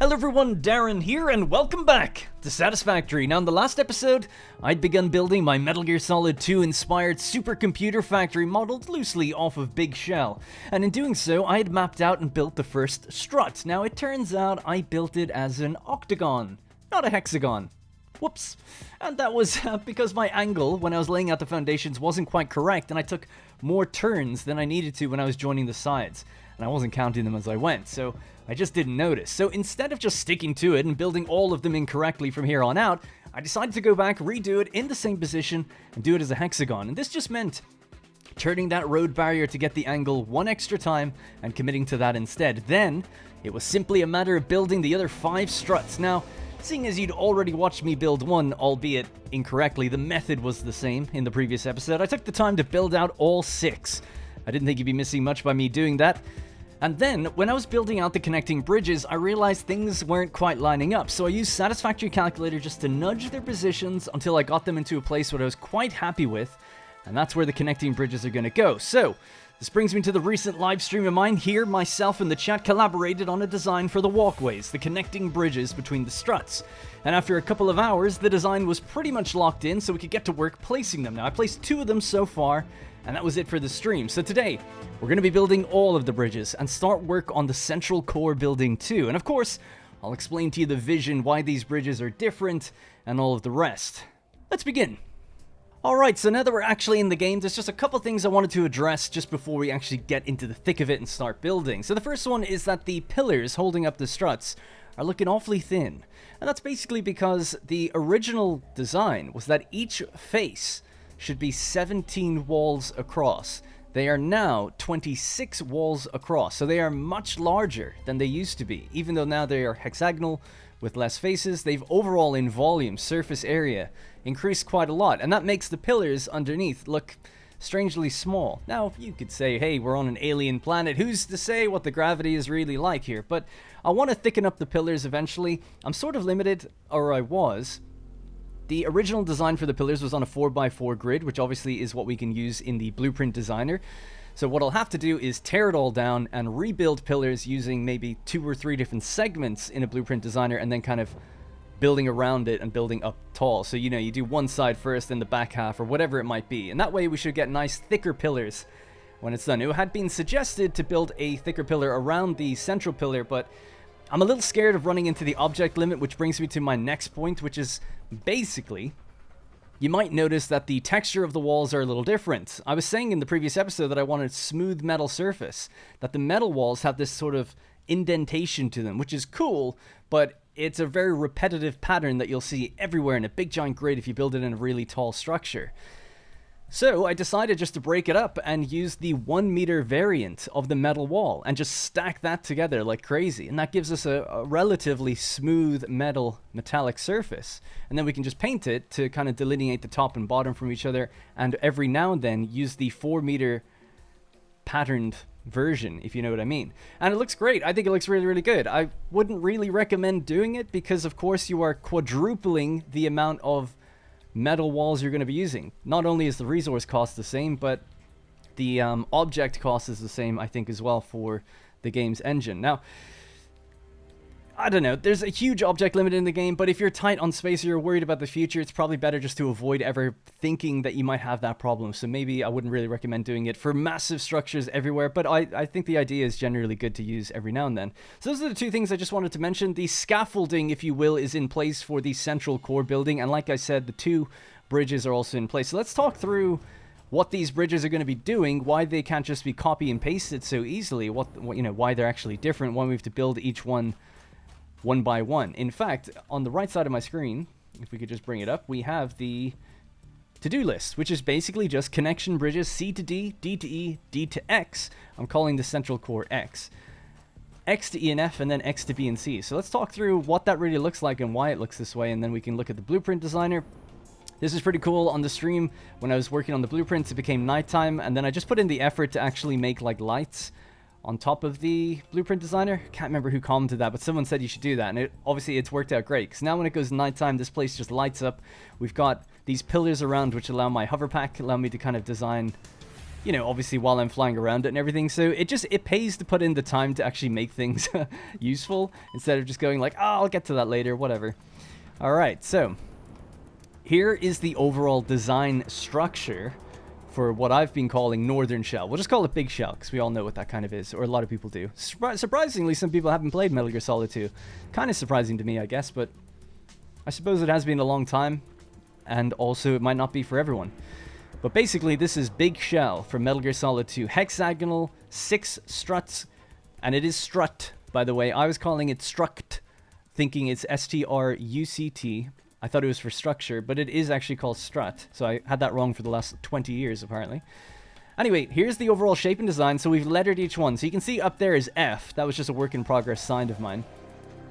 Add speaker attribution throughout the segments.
Speaker 1: Hello everyone, Darren here, and welcome back to Satisfactory. Now in the last episode, I'd begun building my Metal Gear Solid 2 inspired supercomputer factory modeled loosely off of Big Shell. And in doing so, I had mapped out and built the first strut. Now it turns out I built it as an octagon, not a hexagon. Whoops. And that was because my angle when I was laying out the foundations wasn't quite correct, and I took more turns than I needed to when I was joining the sides. And I wasn't counting them as I went, so I just didn't notice. So instead of just sticking to it and building all of them incorrectly from here on out, I decided to go back, redo it in the same position, and do it as a hexagon. And this just meant turning that road barrier to get the angle one extra time and committing to that instead. Then, it was simply a matter of building the other 5 struts. Now, seeing as you'd already watched me build one, albeit incorrectly, the method was the same in the previous episode, I took the time to build out all 6. I didn't think you'd be missing much by me doing that. And then, when I was building out the connecting bridges, I realized things weren't quite lining up, so I used Satisfactory Calculator just to nudge their positions until I got them into a place what I was quite happy with, and that's where the connecting bridges are going to go. So, this brings me to the recent live stream of mine. Here, myself and the chat collaborated on a design for the walkways, the connecting bridges between the struts. And after a couple of hours, the design was pretty much locked in, so we could get to work placing them. Now, I placed 2 of them so far, and that was it for the stream. So today, we're going to be building all of the bridges and start work on the central core building too. And of course, I'll explain to you the vision, why these bridges are different, and all of the rest. Let's begin. Alright, so now that we're actually in the game, there's just a couple things I wanted to address just before we actually get into the thick of it and start building. So the first one is that the pillars holding up the struts are looking awfully thin. And that's basically because the original design was that each face should be 17 walls across. They are now 26 walls across, so they are much larger than they used to be. Even though now they are hexagonal with less faces, they've overall in volume, surface area, increased quite a lot, and that makes the pillars underneath look strangely small. Now, you could say, hey, we're on an alien planet, who's to say what the gravity is really like here? But I want to thicken up the pillars eventually. I'm sort of limited, or I was. The original design for the pillars was on a 4x4 grid, which obviously is what we can use in the blueprint designer. So what I'll have to do is tear it all down and rebuild pillars using maybe 2 or 3 different segments in a blueprint designer, and then kind of building around it and building up tall. So, you know, you do one side first, then the back half, or whatever it might be. And that way we should get nice, thicker pillars when it's done. It had been suggested to build a thicker pillar around the central pillar, but I'm a little scared of running into the object limit, which brings me to my next point, which is basically, you might notice that the texture of the walls are a little different. I was saying in the previous episode that I wanted smooth metal surface, that the metal walls have this sort of indentation to them, which is cool, but it's a very repetitive pattern that you'll see everywhere in a big giant grid if you build it in a really tall structure. So I decided just to break it up and use the 1 meter variant of the metal wall and just stack that together like crazy. And that gives us a relatively smooth metallic surface. And then we can just paint it to kind of delineate the top and bottom from each other. And every now and then use the 4 meter patterned version, if you know what I mean. And it looks great. I think it looks really, really good. I wouldn't really recommend doing it because, of course, you are quadrupling the amount of metal walls you're going to be using. Not only is the resource cost the same, but the object cost is the same, I think, as well for the game's engine. Now, I don't know, there's a huge object limit in the game, but if you're tight on space or you're worried about the future, it's probably better just to avoid ever thinking that you might have that problem. So maybe I wouldn't really recommend doing it for massive structures everywhere, but I think the idea is generally good to use every now and then. So those are the 2 things I just wanted to mention. The scaffolding, if you will, is in place for the central core building, and like I said, the 2 bridges are also in place. So let's talk through what these bridges are going to be doing, why they can't just be copy and pasted so easily, what you know, why they're actually different, why we have to build each one by one. In fact, on the right side of my screen, if we could just bring it up, we have the to-do list, which is basically just connection bridges C to D, D to E, D to X. I'm calling the central core X. X to E and F, and then X to B and C. So let's talk through what that really looks like and why it looks this way, and then we can look at the blueprint designer. This is pretty cool. On the stream, when I was working on the blueprints, it became nighttime, and then I just put in the effort to actually make like lights on top of the blueprint designer. Can't remember who commented that, but someone said you should do that, and obviously it's worked out great, because now when it goes nighttime, this place just lights up. We've got these pillars around which allow my hover pack, allow me to kind of design you know, obviously while I'm flying around it and everything. So it pays to put in the time to actually make things useful instead of just going like, oh, I'll get to that later, whatever. All right, so here is the overall design structure for what I've been calling Northern Shell. We'll just call it Big Shell, because we all know what that kind of is, or a lot of people do. Surprisingly, some people haven't played Metal Gear Solid 2. Kind of surprising to me, I guess, but I suppose it has been a long time, and also it might not be for everyone. But basically, this is Big Shell for Metal Gear Solid 2. Hexagonal, 6 struts, and it is strut, by the way. I was calling it struct, thinking it's S-T-R-U-C-T. I thought it was for structure, but it is actually called strut. So I had that wrong for the last 20 years, apparently. Anyway, here's the overall shape and design. So we've lettered each one. So you can see up there is F. That was just a work in progress sign of mine.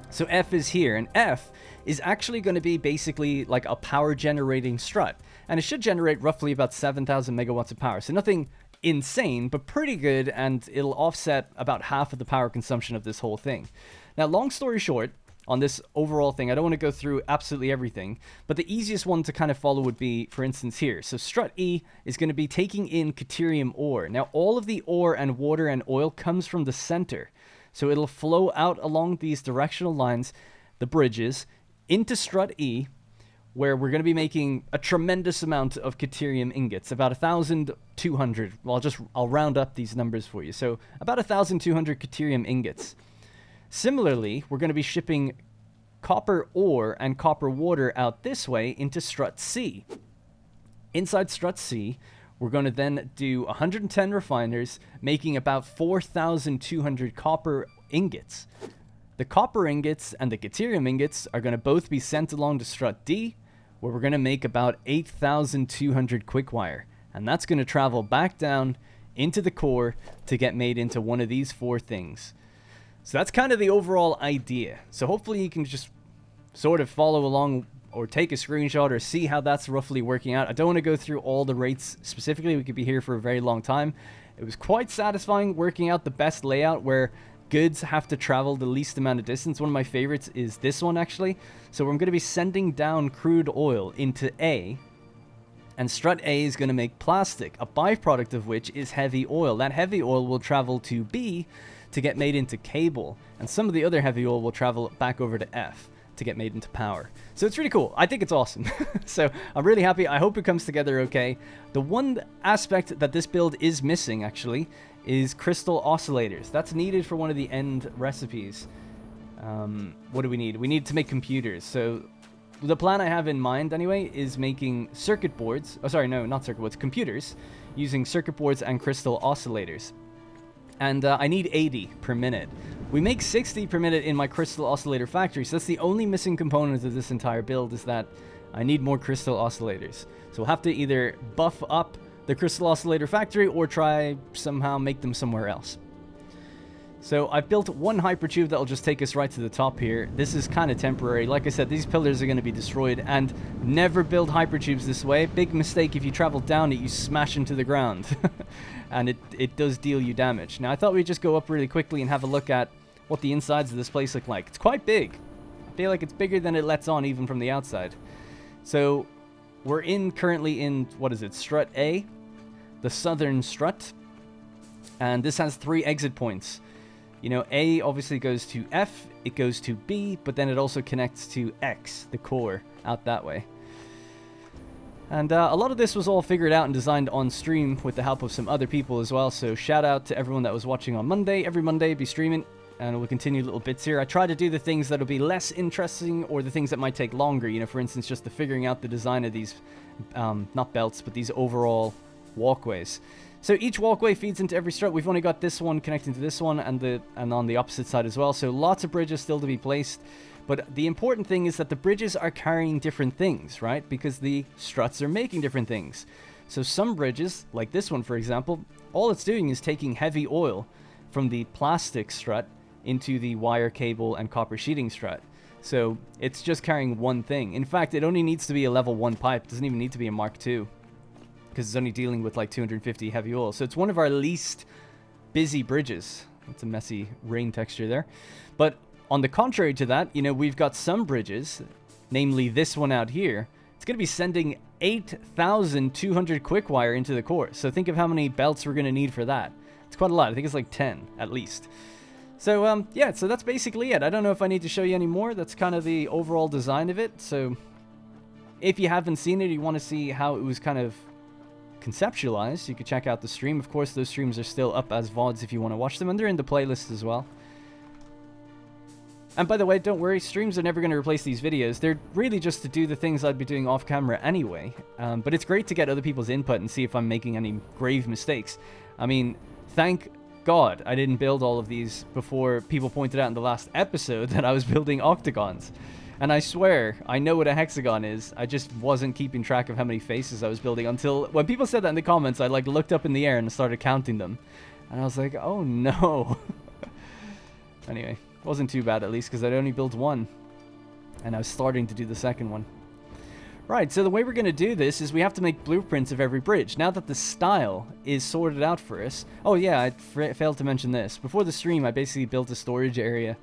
Speaker 1: So F is here, and F is actually going to be basically like a power generating strut. And it should generate roughly about 7,000 megawatts of power. So nothing insane, but pretty good, and it'll offset about half of the power consumption of this whole thing. Now, long story short, on this overall thing, I don't want to go through absolutely everything, but the easiest one to kind of follow would be, for instance, here. So strut E is going to be taking in Caterium ore. Now, all of the ore and water and oil comes from the center. So it'll flow out along these directional lines, the bridges, into strut E, where we're going to be making a tremendous amount of Caterium ingots, about 1,200. Well, I'll round up these numbers for you. So about 1,200 Caterium ingots. Similarly, we're going to be shipping copper ore and copper water out this way into strut C. Inside strut C, we're going to then do 110 refiners, making about 4,200 copper ingots. The copper ingots and the Caterium ingots are going to both be sent along to strut D, where we're going to make about 8,200 quickwire. And that's going to travel back down into the core to get made into one of these 4 things. So that's kind of the overall idea. So hopefully you can just sort of follow along or take a screenshot or see how that's roughly working out. I don't want to go through all the rates specifically. We could be here for a very long time. It was quite satisfying working out the best layout where goods have to travel the least amount of distance. One of my favorites is this one, actually. So I'm going to be sending down crude oil into A, and strut A is going to make plastic, a byproduct of which is heavy oil. That heavy oil will travel to B to get made into cable, and some of the other heavy oil will travel back over to F to get made into power. So it's really cool. I think it's awesome. So I'm really happy. I hope it comes together okay. The one aspect that this build is missing, actually, is crystal oscillators. That's needed for one of the end recipes. What do we need? We need to make computers. So the plan I have in mind, anyway, is making circuit boards. Oh, sorry, no, not circuit boards. Computers using circuit boards and crystal oscillators. And I need 80 per minute. We make 60 per minute in my crystal oscillator factory, so that's the only missing component of this entire build, is that I need more crystal oscillators. So we'll have to either buff up the crystal oscillator factory or try somehow make them somewhere else. So I've built one hypertube that will just take us right to the top here. This is kind of temporary. Like I said, these pillars are going to be destroyed, and never build hypertubes this way. Big mistake. If you travel down it, you smash into the ground. And it does deal you damage. Now, I thought we'd just go up really quickly and have a look at what the insides of this place look like. It's quite big. I feel like it's bigger than it lets on even from the outside. So we're currently in, what is it, strut A, the southern strut. And this has 3 exit points. You know, A obviously goes to F, it goes to B, but then it also connects to X, the core, out that way. And a lot of this was all figured out and designed on stream with the help of some other people as well, so shout out to everyone that was watching on Monday. Every Monday, be streaming, and we'll continue little bits here. I try to do the things that'll be less interesting, or the things that might take longer, you know, for instance, just the figuring out the design of these, not belts, but these overall walkways. So each walkway feeds into every strut. We've only got this one connecting to this one, and on the opposite side as well, so lots of bridges still to be placed. But the important thing is that the bridges are carrying different things, right? Because the struts are making different things. So some bridges, like this one for example, all it's doing is taking heavy oil from the plastic strut into the wire, cable, and copper sheeting strut. So it's just carrying one thing. In fact, it only needs to be a level 1 pipe. It doesn't even need to be a Mark II, because it's only dealing with like 250 heavy oil. So it's one of our least busy bridges. That's a messy rain texture there. But on the contrary to that, you know, we've got some bridges, namely this one out here. It's going to be sending 8,200 quick wire into the core. So think of how many belts we're going to need for that. It's quite a lot. I think it's like 10 at least. So yeah, so that's basically it. I don't know if I need to show you any more. That's kind of the overall design of it. So if you haven't seen it, you want to see how it was kind of conceptualized, you could check out the stream. Of course, those streams are still up as VODs if you want to watch them, and they're in the playlist as well. And by the way, don't worry, streams are never going to replace these videos. They're really just to do the things I'd be doing off camera anyway. But it's great to get other people's input and see if I'm making any grave mistakes. I mean, thank God I didn't build all of these before people pointed out in the last episode that I was building octagons. And I swear, I know what a hexagon is. I just wasn't keeping track of how many faces I was building until when people said that in the comments, I like looked up in the air and started counting them. And I was like, oh no. Anyway, it wasn't too bad at least because I'd only built one. And I was starting to do the second one. Right, so the way we're going to do this is we have to make blueprints of every bridge. Now that the style is sorted out for us... Oh yeah, I failed to mention this. Before the stream, I basically built a storage area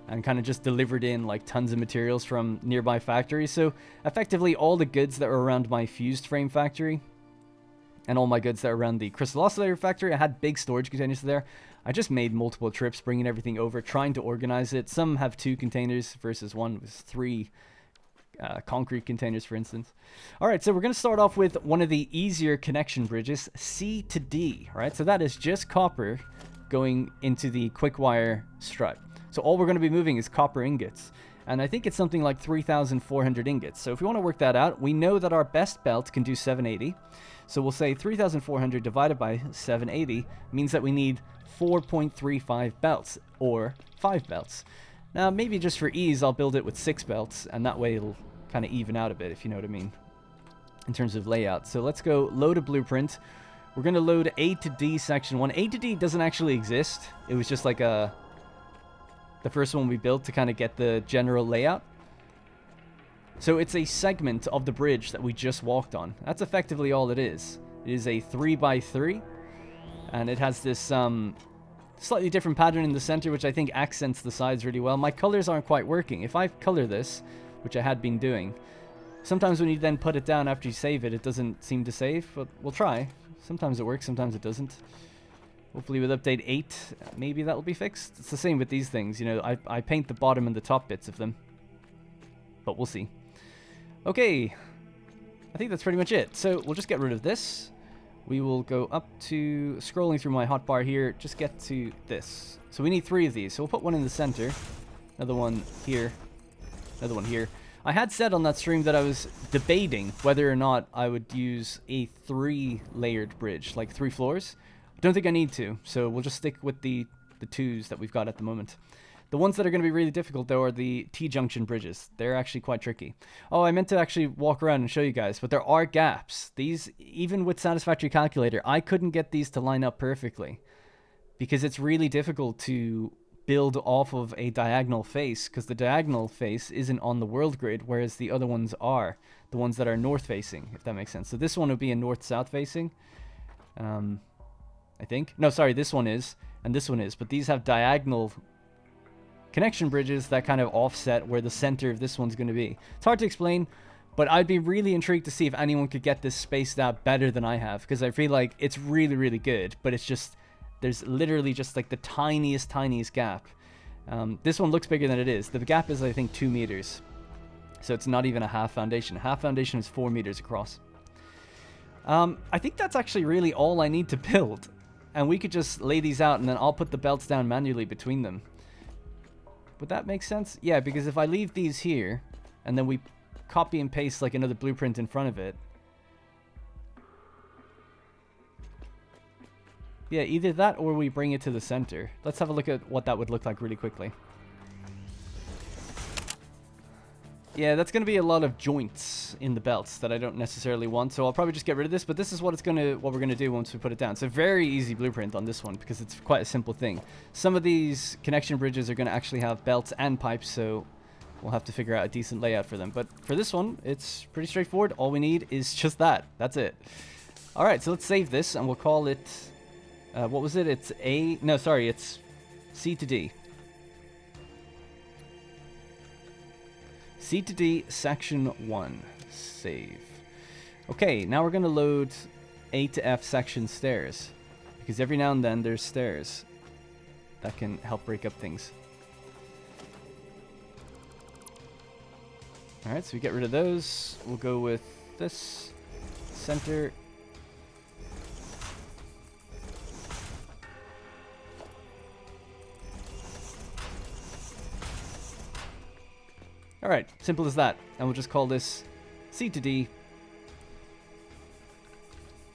Speaker 1: and kind of just delivered in like tons of materials from nearby factories. So effectively all the goods that were around my fused frame factory and all my goods that were around the crystal oscillator factory, I had big storage containers there. I just made multiple trips bringing everything over, trying to organize it. Some have 2 containers versus one with 3 concrete containers, for instance. All right, so we're going to start off with one of the easier connection bridges, C to D. All right, so that is just copper going into the quick wire strut. So all we're going to be moving is copper ingots. And I think it's something like 3,400 ingots. So if we want to work that out, we know that our best belt can do 780. So we'll say 3,400 divided by 780 means that we need 4.35 belts, or 5 belts. Now, maybe just for ease, I'll build it with 6 belts, and that way it'll kind of even out a bit, if you know what I mean, in terms of layout. So let's go load a blueprint. We're going to load A to D section 1. A to D doesn't actually exist. It was just like the first one we built to kind of get the general layout. So it's a segment of the bridge that we just walked on. That's effectively all it is. It is a 3x3, and it has this slightly different pattern in the center, which I think accents the sides really well. My colors aren't quite working. If I color this, which I had been doing, sometimes when you then put it down after you save it, it doesn't seem to save, but we'll try. Sometimes it works, sometimes it doesn't. Hopefully with update 8, maybe that'll be fixed. It's the same with these things, you know, I paint the bottom and the top bits of them, but we'll see. Okay, I think that's pretty much it. So we'll just get rid of this. We will go up to, scrolling through my hotbar here, just get to this. So we need 3 of these. So we'll put one in the center, another one here, another one here. I had said on that stream that I was debating whether or not I would use a 3-layered bridge, like 3 floors. I don't think I need to, so we'll just stick with the 2s that we've got at the moment. The ones that are going to be really difficult, though, are the T-junction bridges. They're actually quite tricky. Oh, I meant to actually walk around and show you guys, but there are gaps. These, even with Satisfactory Calculator, I couldn't get these to line up perfectly because it's really difficult to build off of a diagonal face because the diagonal face isn't on the world grid, whereas the other ones are, the ones that are north-facing, if that makes sense. So this one would be a north-south facing, I think. No, sorry, this one is, and this one is, but these have diagonal connection bridges that kind of offset where the center of this one's going to be. It's hard to explain, but I'd be really intrigued to see if anyone could get this spaced out better than I have, because I feel like it's really, really good, but it's just, there's literally just like the tiniest gap. This one looks bigger than it is. The gap is, I think, 2 meters. So it's not even a half foundation. Half foundation is 4 meters across. I think that's actually really all I need to build. And we could just lay these out, and then I'll put the belts down manually between them. Would that make sense? Yeah, because if I leave these here, and then we copy and paste like another blueprint in front of it. Yeah, either that or we bring it to the center. Let's have a look at what that would look like really quickly. Yeah, that's going to be a lot of joints in the belts that I don't necessarily want, so I'll probably just get rid of this, but this is what we're going to do once we put it down. It's a very easy blueprint on this one because it's quite a simple thing. Some of these connection bridges are going to actually have belts and pipes, so we'll have to figure out a decent layout for them. But for this one, it's pretty straightforward. All we need is just that. That's it. All right, so let's save this, and we'll call it... what was it? It's A... No, sorry, it's C to D. C to D, section 1. Save. Okay, now we're going to load A to F section stairs. Because every now and then there's stairs that can help break up things. Alright, so we get rid of those. We'll go with this. Center. Alright, simple as that. And we'll just call this C to D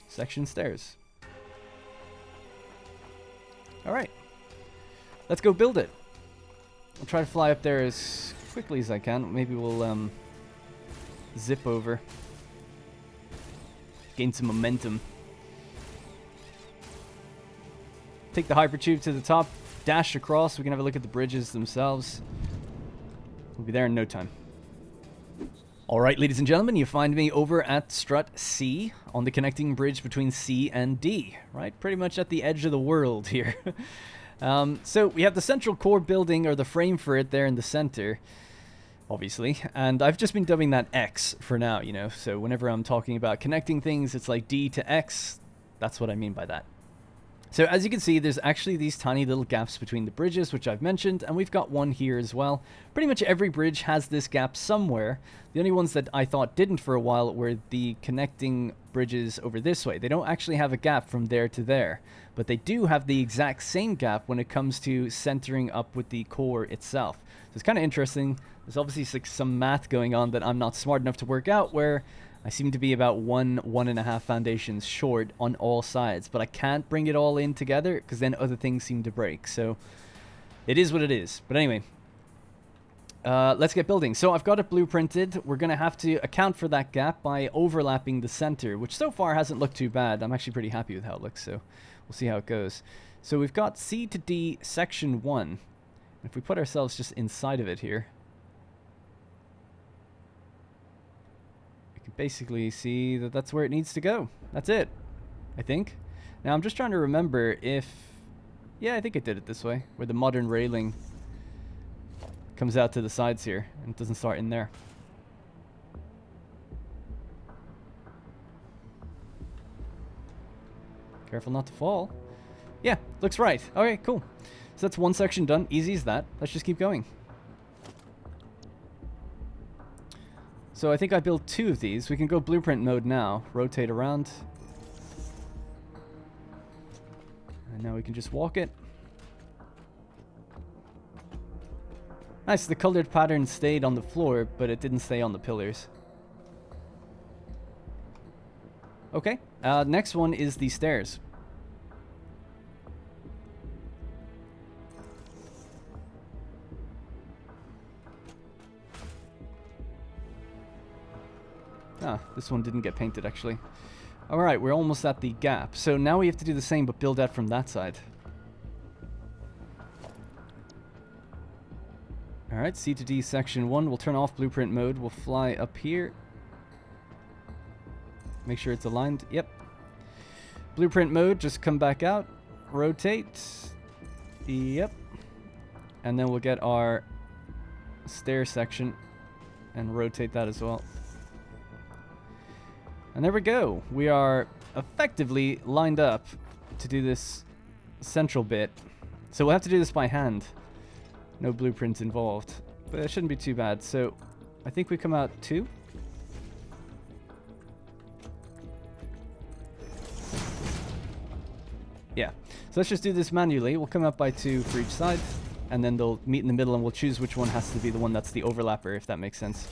Speaker 1: section stairs. Alright. Let's go build it. I'll try to fly up there as quickly as I can. Maybe we'll zip over. Gain some momentum. Take the hypertube to the top. Dash across. We can have a look at the bridges themselves. We'll be there in no time. Alright, ladies and gentlemen, you find me over at strut C on the connecting bridge between C and D. Right? Pretty much at the edge of the world here. So we have the central core building, or the frame for it, there in the center, obviously. And I've just been dubbing that X for now, you know. So whenever I'm talking about connecting things, it's like D to X. That's what I mean by that. So as you can see, there's actually these tiny little gaps between the bridges, which I've mentioned, and we've got one here as well. Pretty much every bridge has this gap somewhere. The only ones that I thought didn't for a while were the connecting bridges over this way. They don't actually have a gap from there to there, but they do have the exact same gap when it comes to centering up with the core itself. So it's kind of interesting. There's obviously some math going on that I'm not smart enough to work out, where I seem to be about 1.5 foundations short on all sides, but I can't bring it all in together because then other things seem to break. So it is what it is. But anyway, let's get building. So I've got it blueprinted. We're going to have to account for that gap by overlapping the center, which so far hasn't looked too bad. I'm actually pretty happy with how it looks, so we'll see how it goes. So we've got C to D section 1. If we put ourselves just inside of it here, basically see that that's where it needs to go. That's it, I think. Now I'm just trying to remember if... Yeah, I think I did it this way, where the modern railing comes out to the sides here, and it doesn't start in there. Careful not to fall. Yeah, looks right. Okay, cool. So that's one section done. Easy as that. Let's just keep going. So I think I built 2 of these. We can go blueprint mode now. Rotate around. And now we can just walk it. Nice, the colored pattern stayed on the floor, but it didn't stay on the pillars. Okay, next one is the stairs. Ah, this one didn't get painted, actually. Alright, we're almost at the gap. So now we have to do the same, but build out from that side. Alright, C to D section 1. We'll turn off blueprint mode. We'll fly up here. Make sure it's aligned. Yep. Blueprint mode, just come back out. Rotate. Yep. And then we'll get our stair section and rotate that as well. And there we go. We are effectively lined up to do this central bit. So we'll have to do this by hand. No blueprints involved. But it shouldn't be too bad. So I think we come out 2. Yeah. So let's just do this manually. We'll come out by 2 for each side. And then they'll meet in the middle and we'll choose which one has to be the one that's the overlapper, if that makes sense.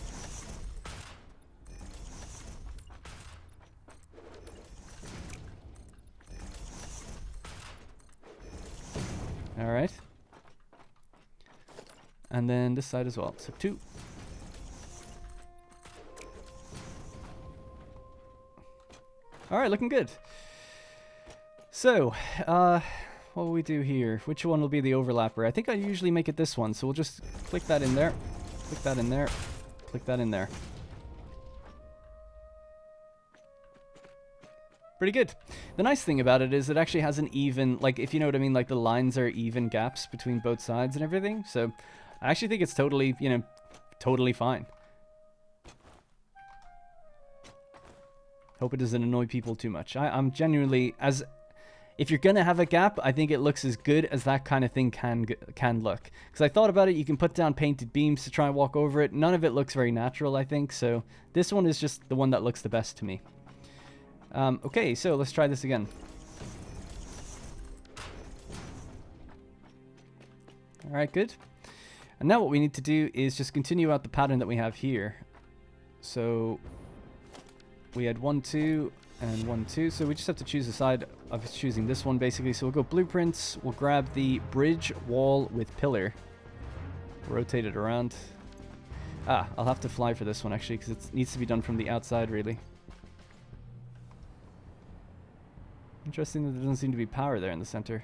Speaker 1: Alright. And then this side as well. So 2. Alright, looking good. So, what will we do here? Which one will be the overlapper? I think I usually make it this one, so we'll just click that in there. Click that in there. Click that in there. Pretty good. The nice thing about it is it actually has an even, like, if you know what I mean, like the lines are even gaps between both sides and everything. So I actually think it's totally, you know, totally fine. Hope it doesn't annoy people too much. I'm genuinely, as if you're gonna have a gap, I think it looks as good as that kind of thing can look. Because I thought about it, you can put down painted beams to try and walk over it. None of it looks very natural, I think. So this one is just the one that looks the best to me. Okay, so let's try this again. All right, good. And now what we need to do is just continue out the pattern that we have here. So we had 1, 2, and 1, 2. So we just have to choose a side of choosing this one, basically. So we'll go blueprints. We'll grab the bridge wall with pillar. Rotate it around. I'll have to fly for this one, actually, because it needs to be done from the outside, really. Interesting that there doesn't seem to be power there in the center.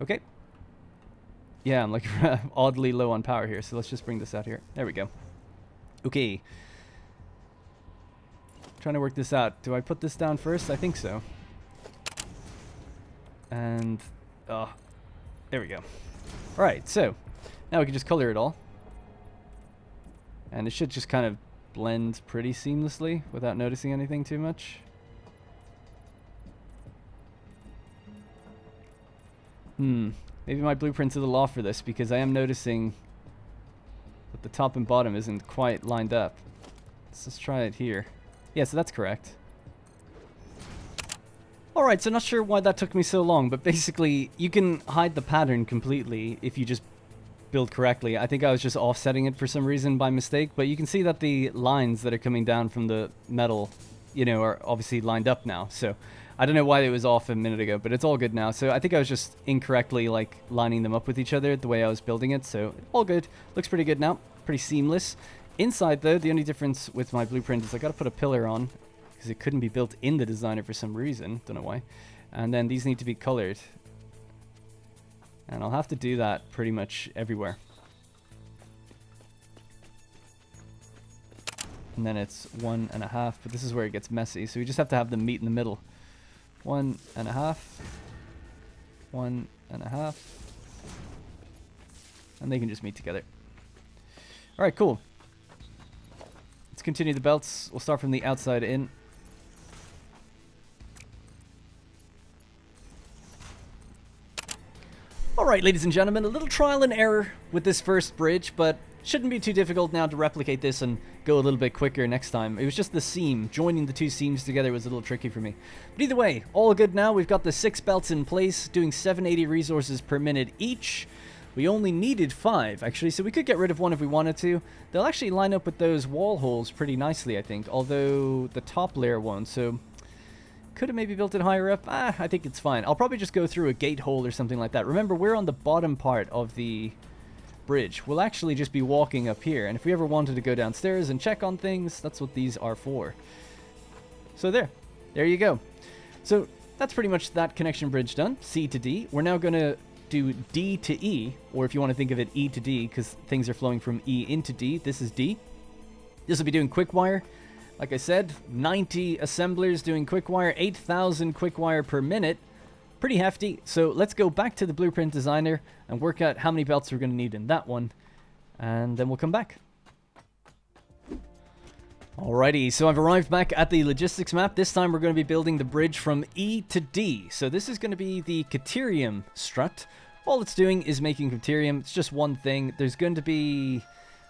Speaker 1: Okay. Yeah, I'm like oddly low on power here, so let's just bring this out here. There we go. Okay. Trying to work this out. Do I put this down first? I think so. And, there we go. Alright, so, now we can just color it all. And it should just kind of blend pretty seamlessly without noticing anything too much. Maybe my blueprint's a little off for this, because I am noticing that the top and bottom isn't quite lined up. Let's just try it here. Yeah, so that's correct. Alright, so not sure why that took me so long, but basically you can hide the pattern completely if you just build correctly. I think I was just offsetting it for some reason by mistake, but you can see that the lines that are coming down from the metal, you know, are obviously lined up now. So I don't know why it was off a minute ago, but it's all good now. So I think I was just incorrectly like lining them up with each other the way I was building it. So all good. Looks pretty good now. Pretty seamless. Inside though, the only difference with my blueprint is I got to put a pillar on because it couldn't be built in the designer for some reason. Don't know why. And then these need to be colored. And I'll have to do that pretty much everywhere. And then it's 1.5, but this is where it gets messy. So we just have to have them meet in the middle. 1.5. 1.5. And they can just meet together. Alright, cool. Let's continue the belts. We'll start from the outside in. Alright, ladies and gentlemen, a little trial and error with this first bridge, but shouldn't be too difficult now to replicate this and go a little bit quicker next time. It was just the seam. Joining the two seams together was a little tricky for me. But either way, all good now. We've got the 6 belts in place, doing 780 resources per minute each. We only needed 5, actually, so we could get rid of one if we wanted to. They'll actually line up with those wall holes pretty nicely, I think, although the top layer won't, so could have maybe built it higher up. I think it's fine. I'll probably just go through a gate hole or something like that. Remember, we're on the bottom part of the bridge. We'll actually just be walking up here, and if we ever wanted to go downstairs and check on things, that's what these are for. So there you go. So that's pretty much that connection bridge done. C to D. We're now going to do D to E, or if you want to think of it, E to D, because things are flowing from E into D. This is D. This will be doing quick wire. Like I said, 90 assemblers doing quick wire, 8,000 quick wire per minute. Pretty hefty. So let's go back to the blueprint designer and work out how many belts we're going to need in that one, and then we'll come back. Alrighty, so I've arrived back at the logistics map. This time we're going to be building the bridge from E to D. So this is going to be the Caterium strut. All it's doing is making Caterium. It's just one thing. There's going to be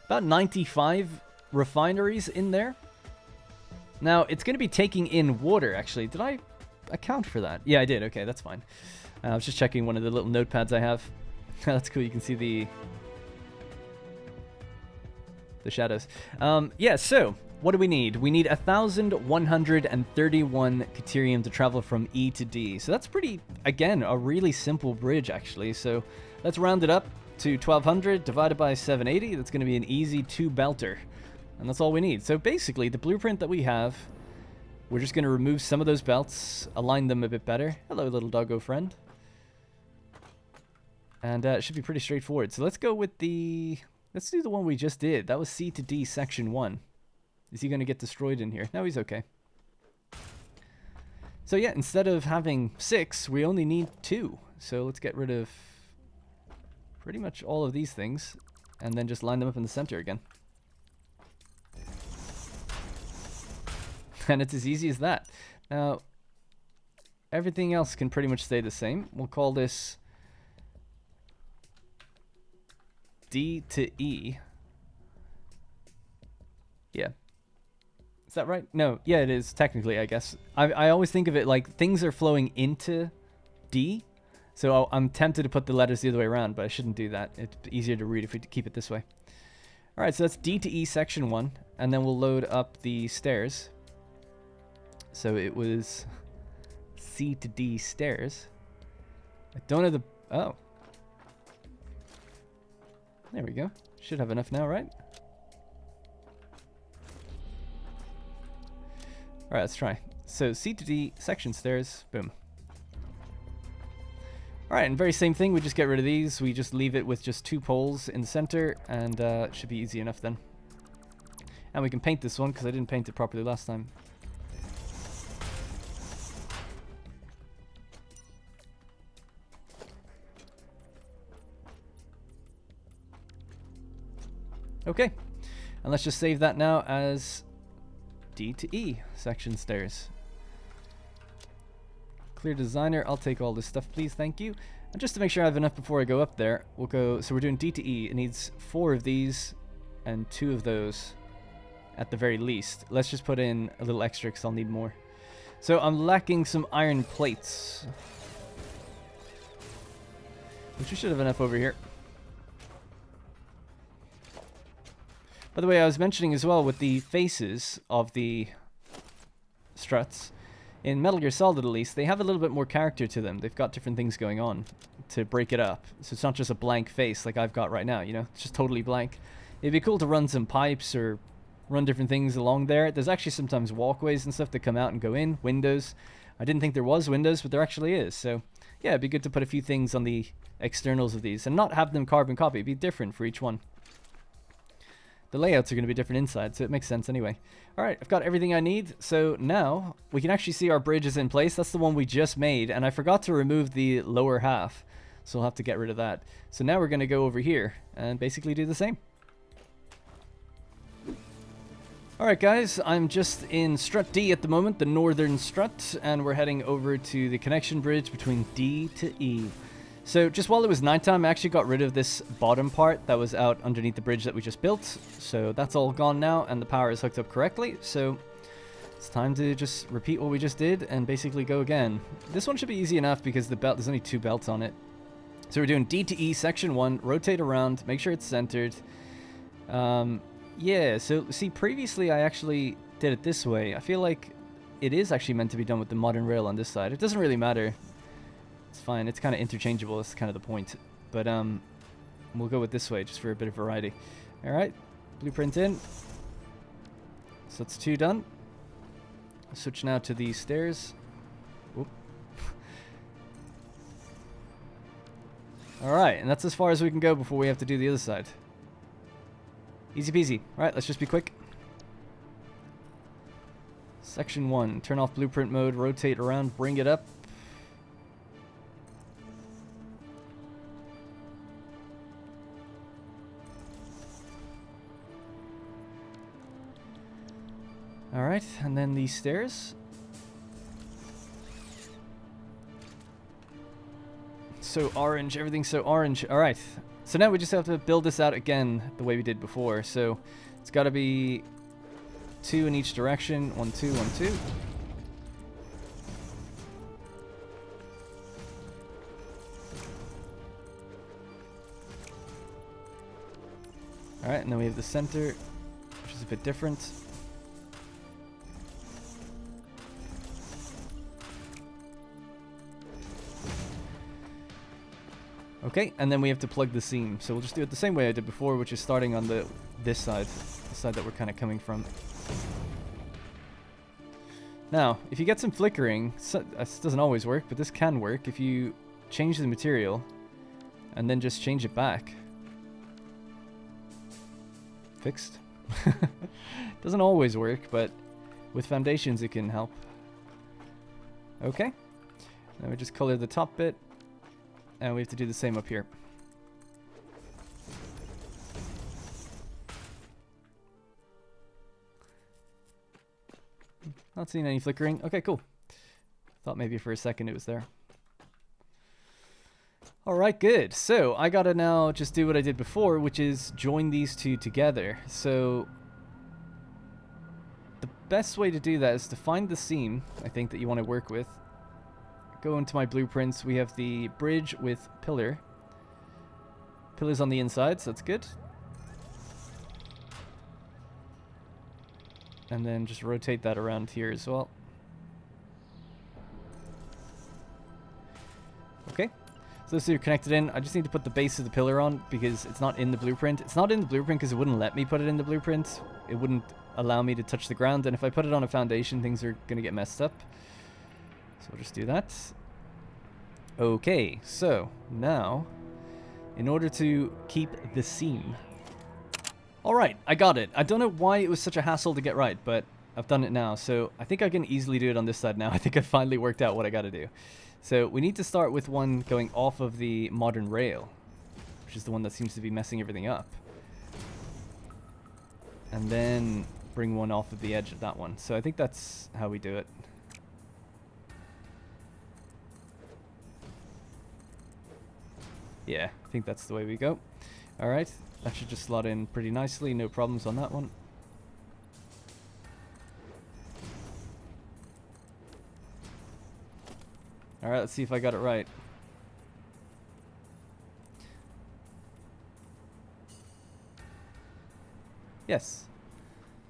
Speaker 1: about 95 refineries in there. Now, it's going to be taking in water, actually. Did I account for that? Yeah, I did. Okay, that's fine. I was just checking one of the little notepads I have. That's cool. You can see the shadows. Yeah, so what do we need? We need 1,131 Caterium to travel from E to D. So that's pretty, again, a really simple bridge, actually. So let's round it up to 1,200 divided by 780. That's going to be an easy 2-belter. And that's all we need. So basically, the blueprint that we have, we're just going to remove some of those belts, align them a bit better. Hello, little doggo friend. And it should be pretty straightforward. So let's go with the... Let's do the one we just did. That was C to D section 1. Is he going to get destroyed in here? No, he's okay. So yeah, instead of having 6, we only need 2. So let's get rid of pretty much all of these things and then just line them up in the center again. And it's as easy as that. Now, everything else can pretty much stay the same. We'll call this D to E. Yeah. Is that right? No. Yeah, it is technically, I guess. I always think of it like things are flowing into D. So I'm tempted to put the letters the other way around, but I shouldn't do that. It's easier to read if we keep it this way. All right, so that's D to E section 1. And then we'll load up the stairs. So it was C to D stairs. I don't have the... Oh. There we go. Should have enough now, right? Alright, let's try. So C to D, section stairs, boom. Alright, and very same thing, we just get rid of these. We just leave it with just 2 poles in the center, and it should be easy enough then. And we can paint this one, because I didn't paint it properly last time. Okay, and let's just save that now as D to E, section stairs. Clear designer, I'll take all this stuff, please, thank you. And just to make sure I have enough before I go up there, we'll go, so we're doing D to E. It needs 4 of these and 2 of those at the very least. Let's just put in a little extra because I'll need more. So I'm lacking some iron plates, which we should have enough over here. By the way, I was mentioning as well with the faces of the struts, in Metal Gear Solid at least, they have a little bit more character to them. They've got different things going on to break it up. So it's not just a blank face like I've got right now, you know? It's just totally blank. It'd be cool to run some pipes or run different things along there. There's actually sometimes walkways and stuff that come out and go in, windows. I didn't think there was windows, but there actually is. So yeah, it'd be good to put a few things on the externals of these and not have them carbon copy. It'd be different for each one. The layouts are going to be different inside, so it makes sense anyway. Alright, I've got everything I need, so now we can actually see our bridge is in place. That's the one we just made, and I forgot to remove the lower half, so we'll have to get rid of that. So now we're going to go over here and basically do the same. Alright guys, I'm just in strut D at the moment, the northern strut, and we're heading over to the connection bridge between D to E. So just while it was nighttime, I actually got rid of this bottom part that was out underneath the bridge that we just built. So that's all gone now, and the power is hooked up correctly. So it's time to just repeat what we just did and basically go again. This one should be easy enough because the belt, there's only 2 belts on it. So we're doing D to E section 1, rotate around, make sure it's centered. Yeah, so see, previously I actually did it this way. I feel like it is actually meant to be done with the modern rail on this side. It doesn't really matter. It's fine. It's kind of interchangeable. That's kind of the point. But we'll go with this way just for a bit of variety. All right, blueprint in. So that's 2 done. Switch now to these stairs. Oop. All right, and that's as far as we can go before we have to do the other side. Easy peasy. All right, let's just be quick. Section 1. Turn off blueprint mode. Rotate around. Bring it up. Alright, and then these stairs. So orange, everything's so orange. Alright, so now we just have to build this out again the way we did before. So it's got to be 2 in each direction. 1, 2, 1, 2. Alright, and then we have the center, which is a bit different. Okay, and then we have to plug the seam. So we'll just do it the same way I did before, which is starting on this side, the side that we're kind of coming from. Now, if you get some flickering, this doesn't always work, but this can work if you change the material and then just change it back. Fixed. Doesn't always work, but with foundations it can help. Okay, then we just color the top bit. And we have to do the same up here. Not seeing any flickering. Okay, cool. Thought maybe for a second it was there. Alright, good. So, I gotta now just do what I did before, which is join these two together. So, the best way to do that is to find the seam, I think, that you want to work with. Go into my blueprints. We have the bridge with pillar. Pillars on the inside, so that's good. And then just rotate that around here as well. Okay. So this is connected in. I just need to put the base of the pillar on because it's not in the blueprint. It's not in the blueprint because it wouldn't let me put it in the blueprint. It wouldn't allow me to touch the ground. And if I put it on a foundation, things are going to get messed up. So we'll just do that. Okay, so now, in order to keep the seam. Alright, I got it. I don't know why it was such a hassle to get right, but I've done it now. So I think I can easily do it on this side now. I think I finally worked out what I got to do. So we need to start with one going off of the modern rail, which is the one that seems to be messing everything up. And then bring one off of the edge of that one. So I think that's how we do it. Yeah, I think that's the way we go. Alright, that should just slot in pretty nicely. No problems on that one. Alright, let's see if I got it right. Yes.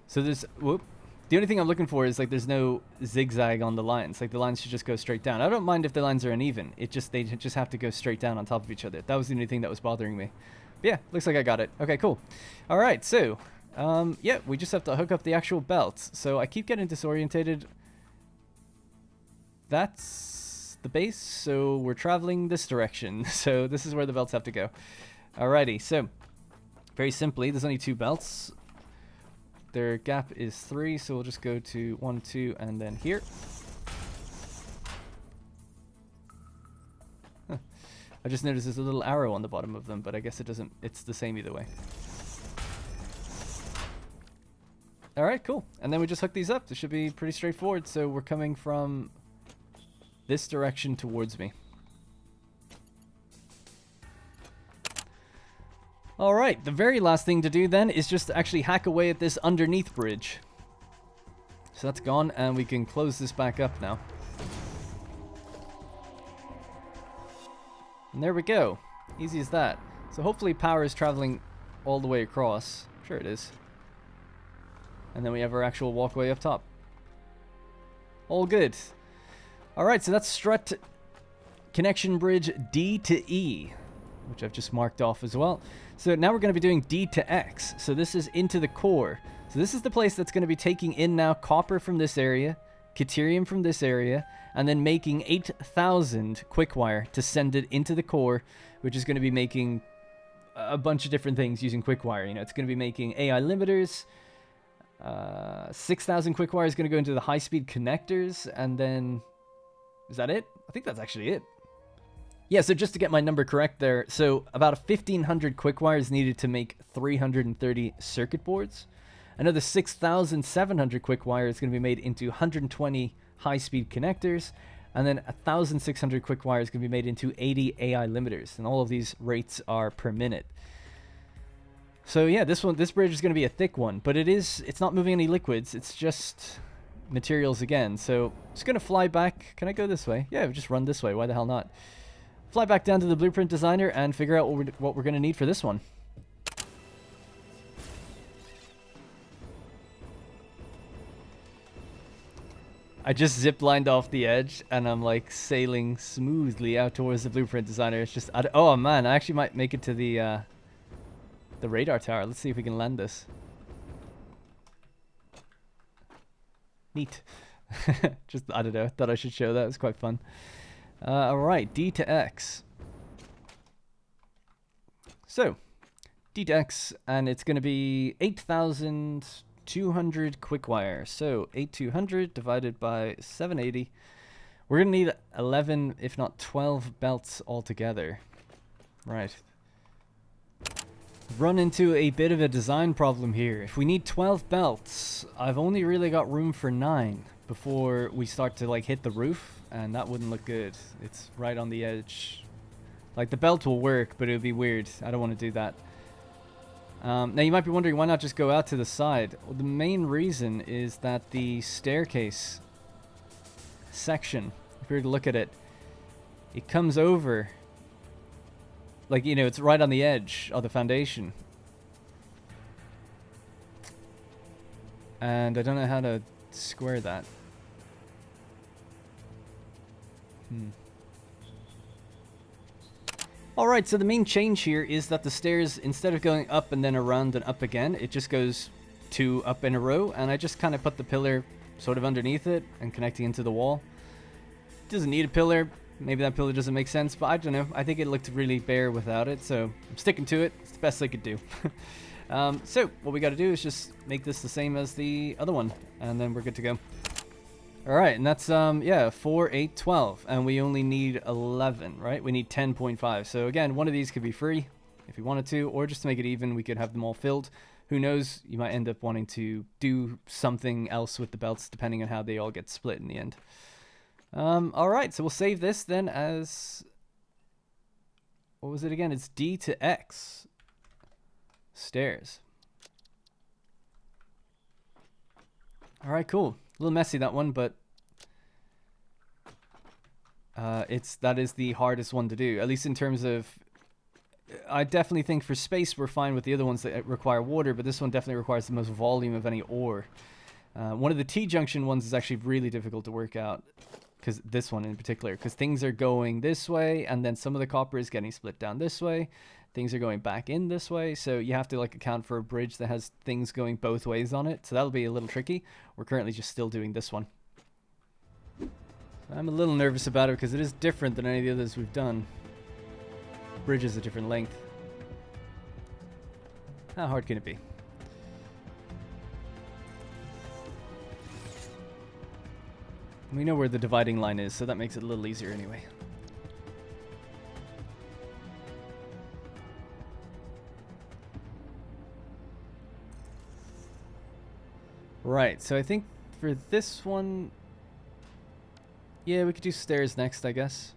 Speaker 1: So there's... Whoop. The only thing I'm looking for is, like, there's no zigzag on the lines. Like, the lines should just go straight down. I don't mind if the lines are uneven. They just have to go straight down on top of each other. That was the only thing that was bothering me. But yeah, looks like I got it. Okay, cool. Alright, so... yeah, we just have to hook up the actual belts. So I keep getting disorientated. That's the base, so we're traveling this direction. So this is where the belts have to go. Alrighty, so... Very simply, there's only 2 belts. Their gap is 3, so we'll just go to 1, 2, and then here. Huh. I just noticed there's a little arrow on the bottom of them, but I guess it doesn't, it's the same either way. Alright, cool. And then we just hook these up. This should be pretty straightforward. So we're coming from this direction towards me. Alright, the very last thing to do then is just to actually hack away at this underneath bridge. So that's gone, and we can close this back up now. And there we go. Easy as that. So hopefully power is traveling all the way across. Sure it is. And then we have our actual walkway up top. All good. Alright, so that's strut connection bridge D to E, which I've just marked off as well. So now we're going to be doing D to X. So this is into the core. So this is the place that's going to be taking in now copper from this area, Caterium from this area, and then making 8,000 quickwire to send it into the core, which is going to be making a bunch of different things using quickwire. You know, it's going to be making AI limiters. 6,000 quickwire is going to go into the high-speed connectors, and then... Is that it? I think that's actually it. Yeah, so just to get my number correct there, so about 1,500 quickwire is needed to make 330 circuit boards. Another 6,700 quickwire is going to be made into 120 high-speed connectors, and then 1,600 quickwire is going to be made into 80 AI limiters, and all of these rates are per minute. So yeah, this bridge is going to be a thick one, but it's not moving any liquids, it's just materials again. So just going to fly back. Can I go this way? Yeah, just run this way, why the hell not? Fly back down to the blueprint designer and figure out what we're going to need for this one. I just zip-lined off the edge and I'm like sailing smoothly out towards the blueprint designer. It's just, oh man, I actually might make it to the radar tower. Let's see if we can land this. Neat. Just, I don't know, thought I should show that. It was quite fun. Alright, D to X. So, D to X, and it's going to be 8,200 quickwire. So, 8,200 divided by 780. We're going to need 11, if not 12 belts altogether. Right. run into a bit of a design problem here. If we need 12 belts, I've only really got room for 9 before we start to like hit the roof, and that wouldn't look good. It's right on the edge. Like the belt will work, but it would be weird. I don't want to do that. Now you might be wondering, why not just go out to the side? Well, the main reason is that the staircase section, if you were to look at it, it comes over, like, you know, it's right on the edge of the foundation. And I don't know how to square that. Alright, so the main change here is that the stairs, instead of going up and then around and up again, it just goes 2 up in a row, and I just kind of put the pillar sort of underneath it and connecting into the wall. It doesn't need a pillar. Maybe that pillar doesn't make sense, but I don't know. I think it looked really bare without it, so I'm sticking to it. It's the best I could do. So what we got to do is just make this the same as the other one, and then we're good to go. Alright, and that's, yeah, 4, 8, 12, and we only need 11, right? We need 10.5, so again, one of these could be free, if we wanted to, or just to make it even, we could have them all filled. Who knows, you might end up wanting to do something else with the belts, depending on how they all get split in the end. Alright, so we'll save this then as, what was it again? It's D to X. Stairs. Alright, cool. A little messy, that one, but that is the hardest one to do, at least in terms of, I definitely think for space we're fine with the other ones that require water, but this one definitely requires the most volume of any ore. One of the T-junction ones is actually really difficult to work out, because this one in particular, because things are going this way, and then some of the copper is getting split down this way, things are going back in this way, so you have to like account for a bridge that has things going both ways on it, so that'll be a little tricky. We're currently just still doing this one. I'm a little nervous about it because it is different than any of the others we've done. The bridge is a different length. How hard can it be? We know where the dividing line is, so that makes it a little easier anyway. Right, so I think for this one, yeah, we could do stairs next, I guess.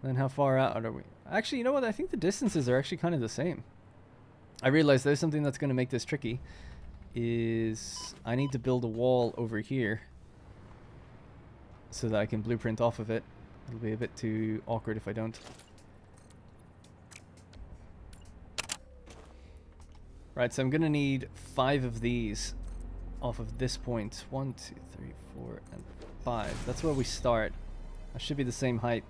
Speaker 1: Then how far out are we? Actually, you know what? I think the distances are actually kind of the same. I realize there's something that's going to make this tricky. Is I need to build a wall over here so that I can blueprint off of it. It'll be a bit too awkward if I don't. Right, so I'm gonna need 5 of these off of this point. 1, 2, 3, 4, and 5. That's where we start. That should be the same height.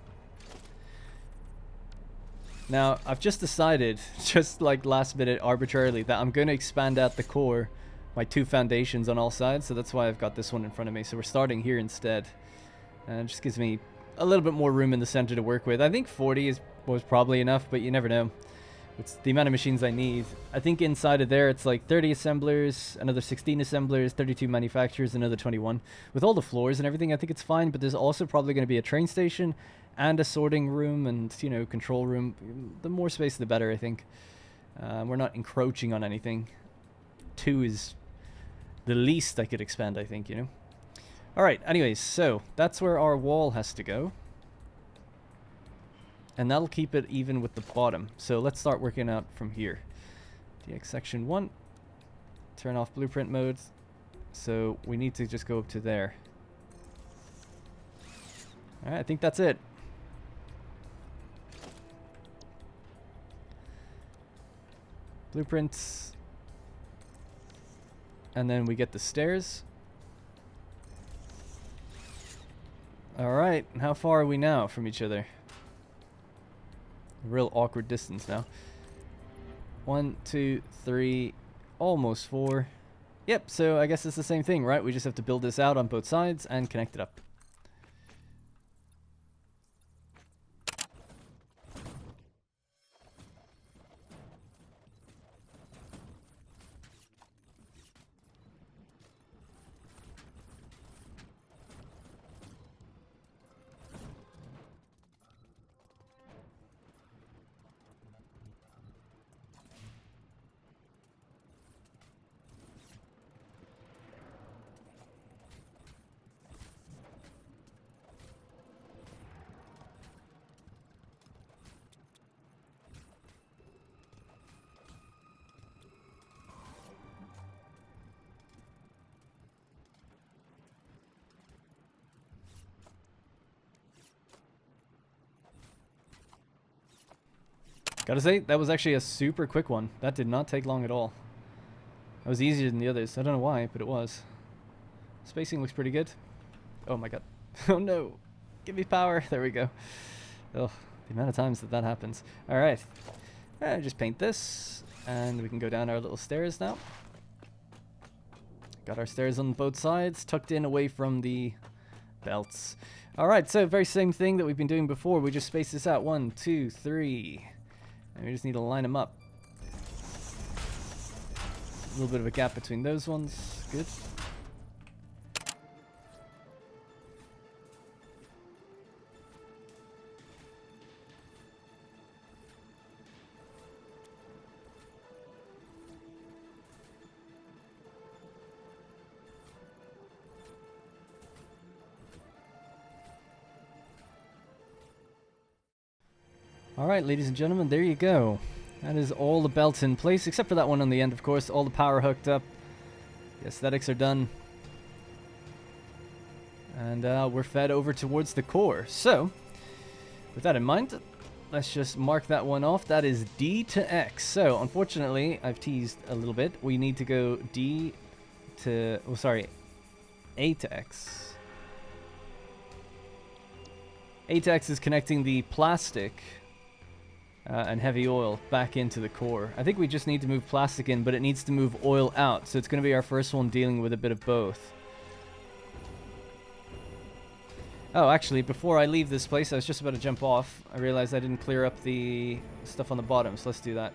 Speaker 1: Now, I've just decided, just like last minute arbitrarily, that I'm gonna expand out the core, my 2 foundations on all sides, so that's why I've got this one in front of me. So we're starting here instead. And it just gives me a little bit more room in the center to work with. I think 40 was probably enough, but you never know. It's the amount of machines I need. I think inside of there it's like 30 assemblers, another 16 assemblers, 32 manufacturers, another 21. With all the floors and everything, I think it's fine, but there's also probably going to be a train station and a sorting room and, you know, control room. The more space, the better, I think. We're not encroaching on anything. 2 is the least I could expand, I think, you know. Alright, anyways, so that's where our wall has to go. And that'll keep it even with the bottom. So let's start working out from here. DX section 1. Turn off blueprint mode. So we need to just go up to there. Alright, I think that's it. Blueprints. And then we get the stairs. Alright, how far are we now from each other? Real awkward distance now. 1, 2, 3, almost 4. Yep, so I guess it's the same thing, right? We just have to build this out on both sides and connect it up. Gotta say, that was actually a super quick one. That did not take long at all. That was easier than the others. I don't know why, but it was. Spacing looks pretty good. Oh my god. Oh no. Give me power. There we go. Oh, the amount of times that happens. Alright. Just paint this. And we can go down our little stairs now. Got our stairs on both sides, tucked in away from the belts. Alright, so very same thing that we've been doing before. We just space this out. 1, 2, 3. And we just need to line them up. A little bit of a gap between those ones. Good. Alright, ladies and gentlemen, there you go. That is all the belts in place, except for that one on the end, of course. All the power hooked up. The aesthetics are done. And we're fed over towards the core. So, with that in mind, let's just mark that one off. That is D to X. So, unfortunately, I've teased a little bit. We need to go D to... Oh, sorry. A to X. A to X is connecting the plastic... and heavy oil back into the core. I think we just need to move plastic in, but it needs to move oil out. So it's going to be our first one dealing with a bit of both. Oh, actually, before I leave this place, I was just about to jump off. I realized I didn't clear up the stuff on the bottom, so let's do that.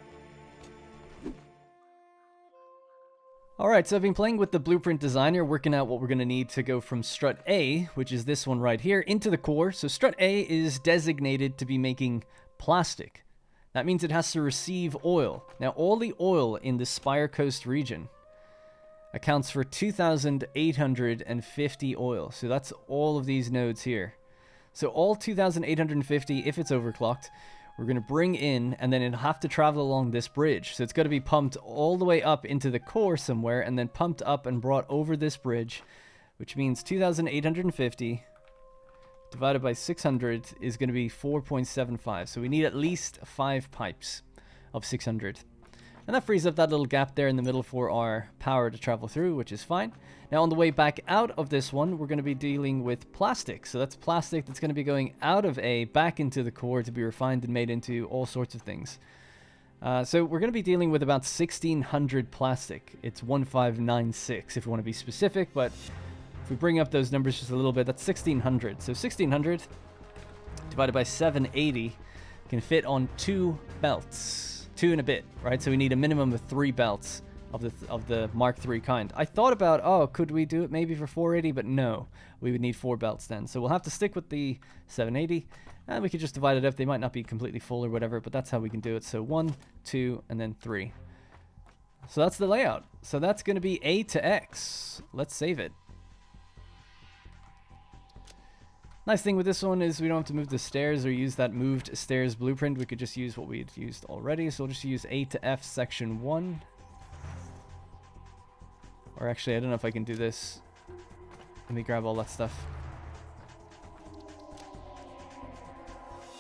Speaker 1: Alright, so I've been playing with the blueprint designer, working out what we're going to need to go from strut A, which is this one right here, into the core. So strut A is designated to be making plastic. That means it has to receive oil. Now, all the oil in the Spire Coast region accounts for 2,850 oil. So that's all of these nodes here. So all 2,850, if it's overclocked, we're going to bring in, and then it'll have to travel along this bridge. So it's got to be pumped all the way up into the core somewhere, and then pumped up and brought over this bridge, which means 2,850... divided by 600 is going to be 4.75. So we need at least 5 pipes of 600. And that frees up that little gap there in the middle for our power to travel through, which is fine. Now on the way back out of this one, we're going to be dealing with plastic. So that's plastic that's going to be going out of A back into the core to be refined and made into all sorts of things. So we're going to be dealing with about 1,600 plastic. It's 1,596 if you want to be specific, but... if we bring up those numbers just a little bit, that's 1,600. So 1,600 divided by 780 can fit on 2 belts. 2 and a bit, right? So we need a minimum of 3 belts of the Mark III kind. I thought about, oh, could we do it maybe for 480? But no, we would need 4 belts then. So we'll have to stick with the 780, and we could just divide it up. They might not be completely full or whatever, but that's how we can do it. So 1, 2, and then 3. So that's the layout. So that's going to be A to X. Let's save it. Nice thing with this one is we don't have to move the stairs or use that moved stairs blueprint. We could just use what we had used already. So we'll just use A to F section 1. Or actually, I don't know if I can do this. Let me grab all that stuff.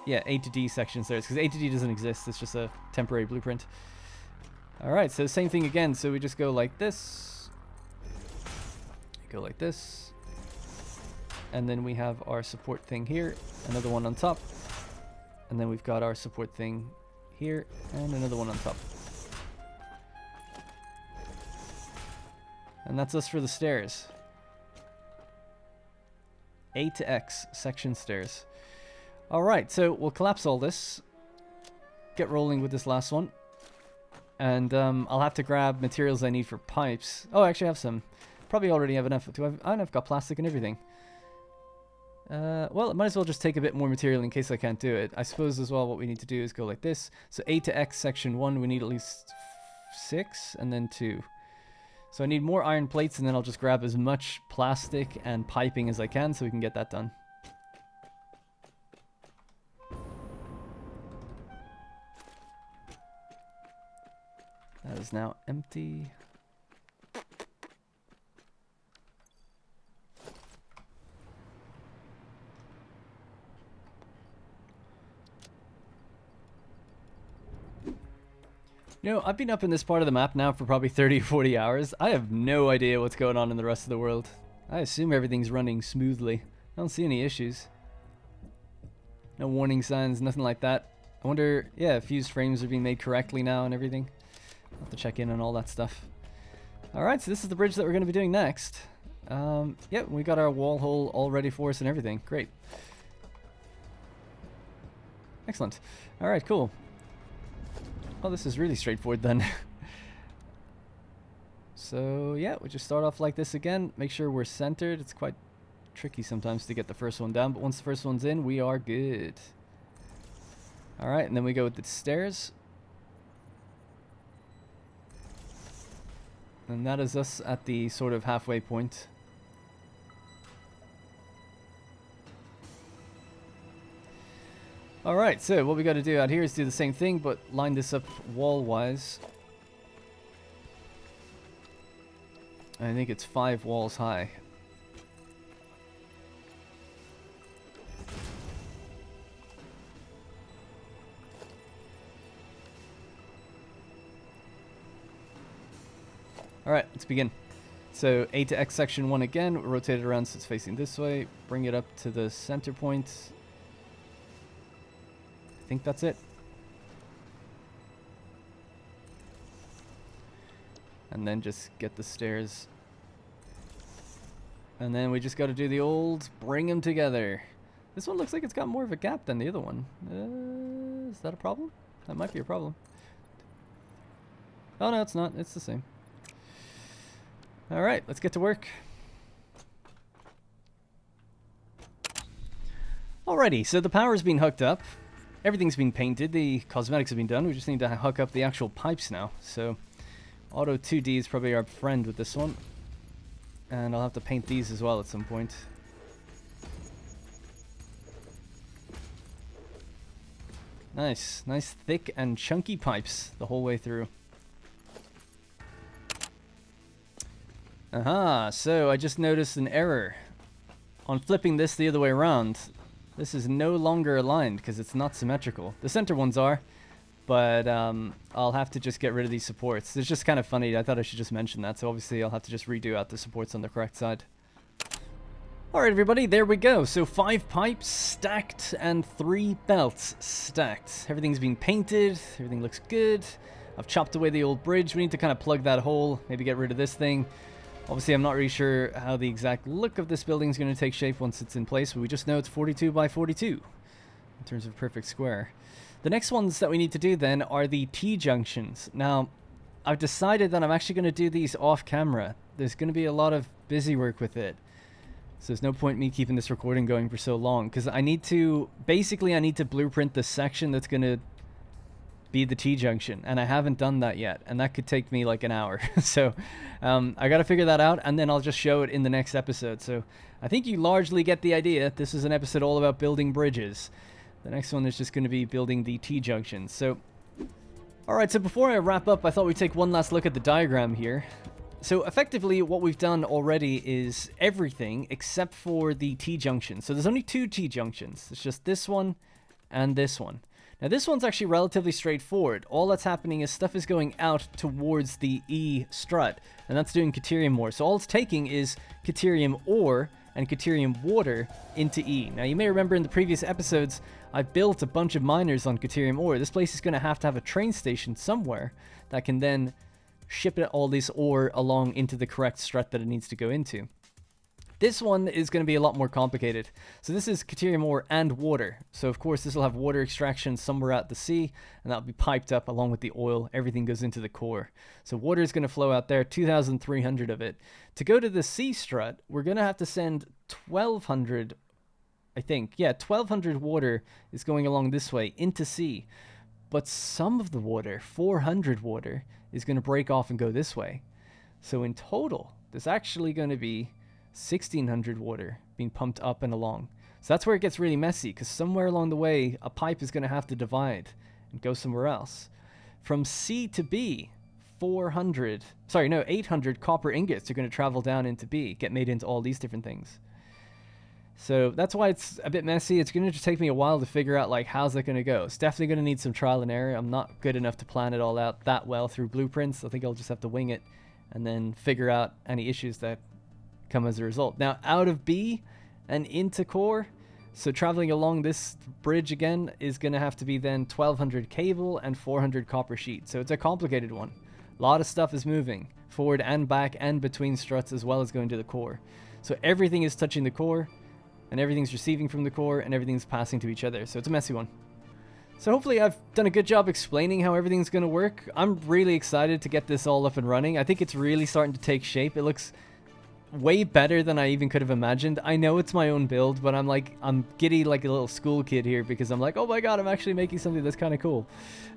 Speaker 1: Yeah, A to D section stairs, because A to D doesn't exist. It's just a temporary blueprint. Alright, so same thing again. So we just go like this. Go like this. And then we have our support thing here, another one on top. And then we've got our support thing here, and another one on top. And that's us for the stairs. A to X, section stairs. Alright, so we'll collapse all this. Get rolling with this last one. And I'll have to grab materials I need for pipes. Oh, I actually have some. Probably already have enough. I've got plastic and everything. Well, I might as well just take a bit more material in case I can't do it. I suppose as well what we need to do is go like this. So A to X section 1, we need at least 6 and then 2. So I need more iron plates, and then I'll just grab as much plastic and piping as I can so we can get that done. That is now empty. You know, I've been up in this part of the map now for probably 30 or 40 hours. I have no idea what's going on in the rest of the world. I assume everything's running smoothly. I don't see any issues. No warning signs, nothing like that. I wonder, yeah, if fused frames are being made correctly now and everything. I'll have to check in on all that stuff. Alright, so this is the bridge that we're going to be doing next. Yeah, we got our wall hole all ready for us and everything. Great. Excellent. Alright, cool. Well, this is really straightforward then. So, yeah, we just start off like this again. Make sure we're centered. It's quite tricky sometimes to get the first one down, but once the first one's in, we are good. Alright, and then we go with the stairs. And that is us at the sort of halfway point. Alright, so what we got to do out here is do the same thing, but line this up wall-wise. I think it's 5 walls high. Alright, let's begin. So A to X section 1 again, rotate it around so it's facing this way, bring it up to the center point. I think that's it. And then just get the stairs. And then we just got to do the old bring them together. This one looks like it's got more of a gap than the other one. Is that a problem? That might be a problem. Oh no, it's not. It's the same. Alright, let's get to work. Alrighty, so the power's been hooked up. Everything's been painted. The cosmetics have been done. We just need to hook up the actual pipes now. So Auto 2D is probably our friend with this one. And I'll have to paint these as well at some point. Nice. Nice thick and chunky pipes the whole way through. Aha, so I just noticed an error. On flipping this the other way around, this is no longer aligned because it's not symmetrical. The center ones are, but I'll have to just get rid of these supports. It's just kind of funny. I thought I should just mention that, so obviously I'll have to just redo out the supports on the correct side. Alright everybody, there we go. So 5 pipes stacked and 3 belts stacked. Everything's been painted, everything looks good. I've chopped away the old bridge. We need to kind of plug that hole, maybe get rid of this thing. Obviously, I'm not really sure how the exact look of this building is going to take shape once it's in place, but we just know it's 42 by 42 in terms of perfect square. The next ones that we need to do then are the T-junctions. Now, I've decided that I'm actually going to do these off camera. There's going to be a lot of busy work with it. So there's no point me keeping this recording going for so long, because I need to blueprint the section that's going to be the T-junction, and I haven't done that yet, and that could take me like an hour. So I gotta figure that out, and then I'll just show it in the next episode. So I think you largely get the idea. This is an episode all about building bridges. The next one is just going to be building the T-junctions. So alright, so before I wrap up, I thought we'd take one last look at the diagram here. So effectively what we've done already is everything except for the T-junction. So there's only 2 T-junctions. It's just this one and this one. Now this one's actually relatively straightforward. All that's happening is stuff is going out towards the E strut, and that's doing Caterium ore. So all it's taking is Caterium ore and Caterium water into E. Now you may remember in the previous episodes, I built a bunch of miners on Caterium ore. This place is going to have a train station somewhere that can then ship all this ore along into the correct strut that it needs to go into. This one is going to be a lot more complicated. So this is Caterium ore and water. So of course this will have water extraction somewhere at the sea, and that'll be piped up along with the oil. Everything goes into the core. So water is going to flow out there, 2,300 of it. To go to the sea strut, we're going to have to send 1,200, I think. Yeah, 1,200 water is going along this way into sea. But some of the water, 400 water, is going to break off and go this way. So in total, there's actually going to be 1,600 water being pumped up and along. So that's where it gets really messy, because somewhere along the way a pipe is going to have to divide and go somewhere else. From C to B, 800 copper ingots are going to travel down into B, get made into all these different things. So that's why it's a bit messy. It's going to just take me a while to figure out like how's that going to go. It's definitely going to need some trial and error. I'm not good enough to plan it all out that well through blueprints. I think I'll just have to wing it and then figure out any issues that come as a result. Now out of B and into core, so traveling along this bridge again is going to have to be then 1200 cable and 400 copper sheet. So it's a complicated one. A lot of stuff is moving forward and back and between struts as well as going to the core. So everything is touching the core, and everything's receiving from the core, and everything's passing to each other. So it's a messy one. So hopefully I've done a good job explaining how everything's going to work. I'm really excited to get this all up and running. I think it's really starting to take shape. It looks way better than I even could have imagined. I know it's my own build, but I'm giddy like a little school kid here because I'm like, oh my god, I'm actually making something that's kind of cool.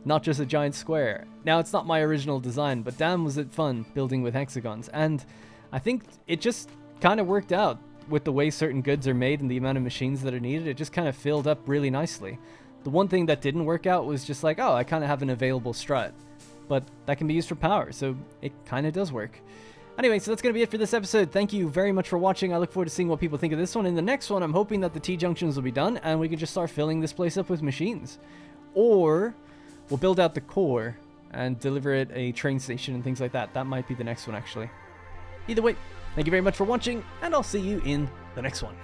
Speaker 1: Not just a giant square. Now, it's not my original design, but damn was it fun building with hexagons. And I think it just kind of worked out. With the way certain goods are made and the amount of machines that are needed, it just kind of filled up really nicely. The one thing that didn't work out was just like, oh, I kind of have an available strut, but that can be used for power, so it kind of does work. Anyway, so that's going to be it for this episode. Thank you very much for watching. I look forward to seeing what people think of this one. In the next one, I'm hoping that the T-junctions will be done and we can just start filling this place up with machines. Or we'll build out the core and deliver it a train station and things like that. That might be the next one, actually. Either way, thank you very much for watching, and I'll see you in the next one.